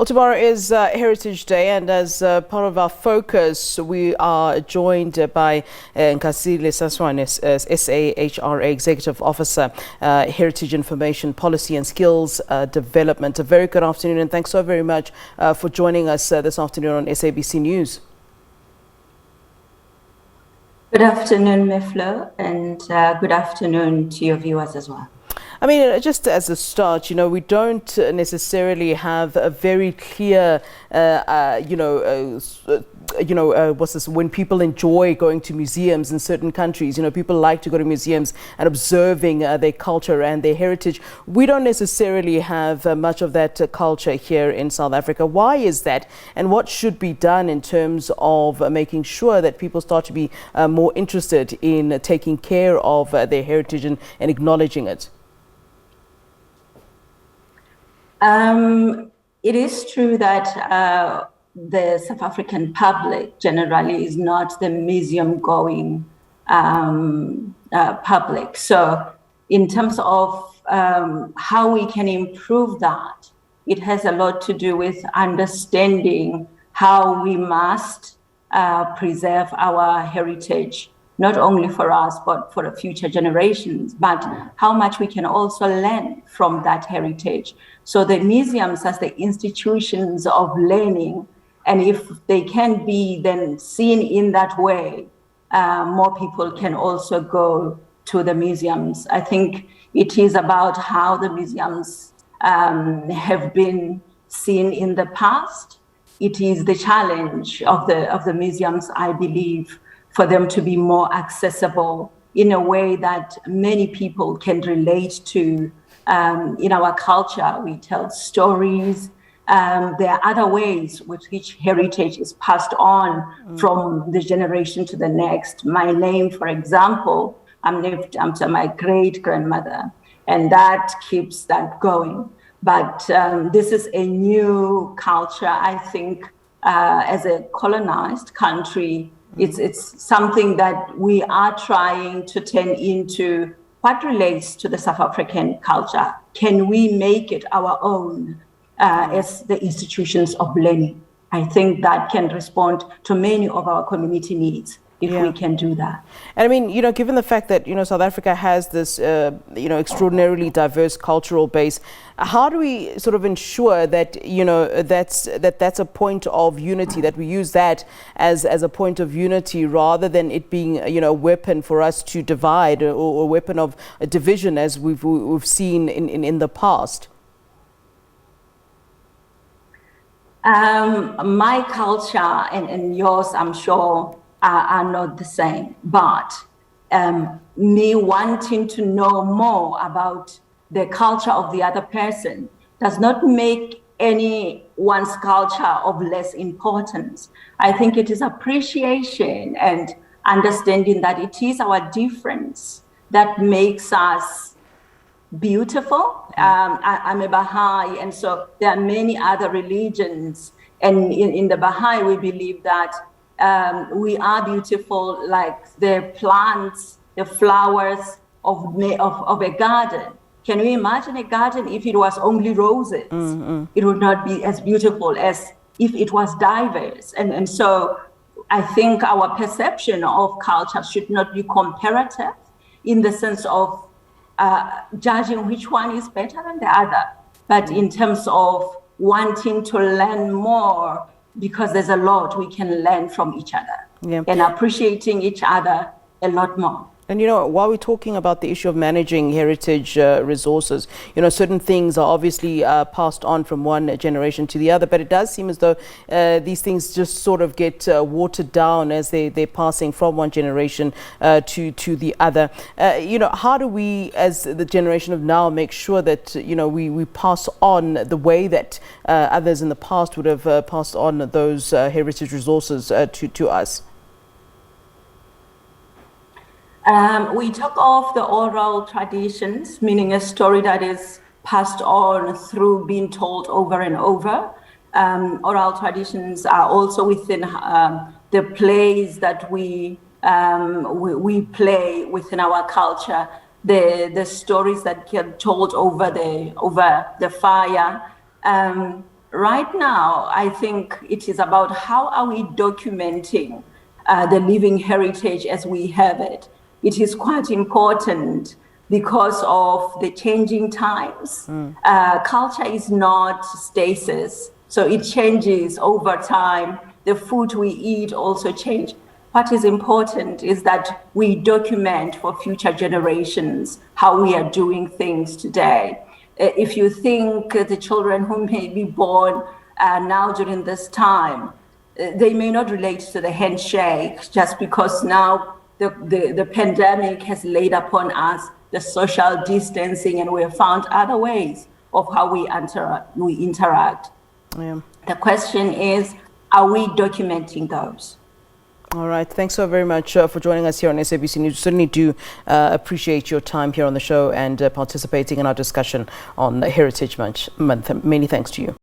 Well, tomorrow is Heritage Day, and as part of our focus, we are joined by Nkhasi-Lesaoana, SAHRA Executive Officer, Heritage Information Policy and Skills Development. A very good afternoon, and thanks so very much for joining us this afternoon on SABC News. Good afternoon, Meflo, and good afternoon to your viewers as well. I mean, just as a start, we don't necessarily have a very clear, what's this, when people enjoy going to museums in certain countries, people like to go to museums and observing their culture and their heritage. We don't necessarily have much of that culture here in South Africa. Why is that? And what should be done in terms of making sure that people start to be more interested in taking care of their heritage and acknowledging it? It is true that the South African public generally is not the museum-going public. So in terms of how we can improve that, it has a lot to do with understanding how we must preserve our heritage, not only for us, but for the future generations, but how much we can also learn from that heritage. So the museums as the institutions of learning, and if they can be then seen in that way, more people can also go to the museums. I think it is about how the museums have been seen in the past. It is the challenge of the museums, I believe, for them to be more accessible in a way that many people can relate to. In our culture, we tell stories. There are other ways with which heritage is passed on from the generation to the next. My name, for example, I'm named after my great-grandmother, and that keeps that going. But this is a new culture, I think, as a colonized country. It's something that we are trying to turn into what relates to the South African culture. Can we make it our own as the institutions of learning? I think that can respond to many of our community needs if we can do that. And I mean, given the fact that, South Africa has this, extraordinarily diverse cultural base, how do we sort of ensure that, that's a point of unity, that we use that as a point of unity rather than it being, a weapon for us to divide or a weapon of a division as we've seen in the past? My culture and yours, I'm sure, are not the same, but me wanting to know more about the culture of the other person does not make anyone's culture of less importance. I think it is appreciation and understanding that it is our difference that makes us beautiful. I'm a Baha'i, and so there are many other religions, and in the Baha'i we believe that we are beautiful like the plants, the flowers of a garden. Can you imagine a garden if it was only roses? It would not be as beautiful as if it was diverse. And so I think our perception of culture should not be comparative in the sense of judging which one is better than the other, but in terms of wanting to learn more, because there's a lot we can learn from each other and appreciating each other a lot more. And while we're talking about the issue of managing heritage resources, certain things are obviously passed on from one generation to the other, but it does seem as though these things just sort of get watered down as they're passing from one generation to the other. How do we, as the generation of now, make sure that, we pass on the way that others in the past would have passed on those heritage resources to us? We talk of the oral traditions, meaning a story that is passed on through being told over and over. Oral traditions are also within the plays that we play within our culture. The stories that get told over the fire. right now, I think it is about how are we documenting the living heritage as we have it. It is quite important because of the changing times. Culture is not stasis, so it changes over time. The food we eat also change. What is important is that we document for future generations how we are doing things today. If you think the children who may be born now during this time, they may not relate to the handshake just because now the pandemic has laid upon us the social distancing, and we have found other ways of how we interact. Yeah. The question is, are we documenting those? All right. Thanks so very much for joining us here on SABC News. Certainly do appreciate your time here on the show and participating in our discussion on Heritage Month. Many thanks to you.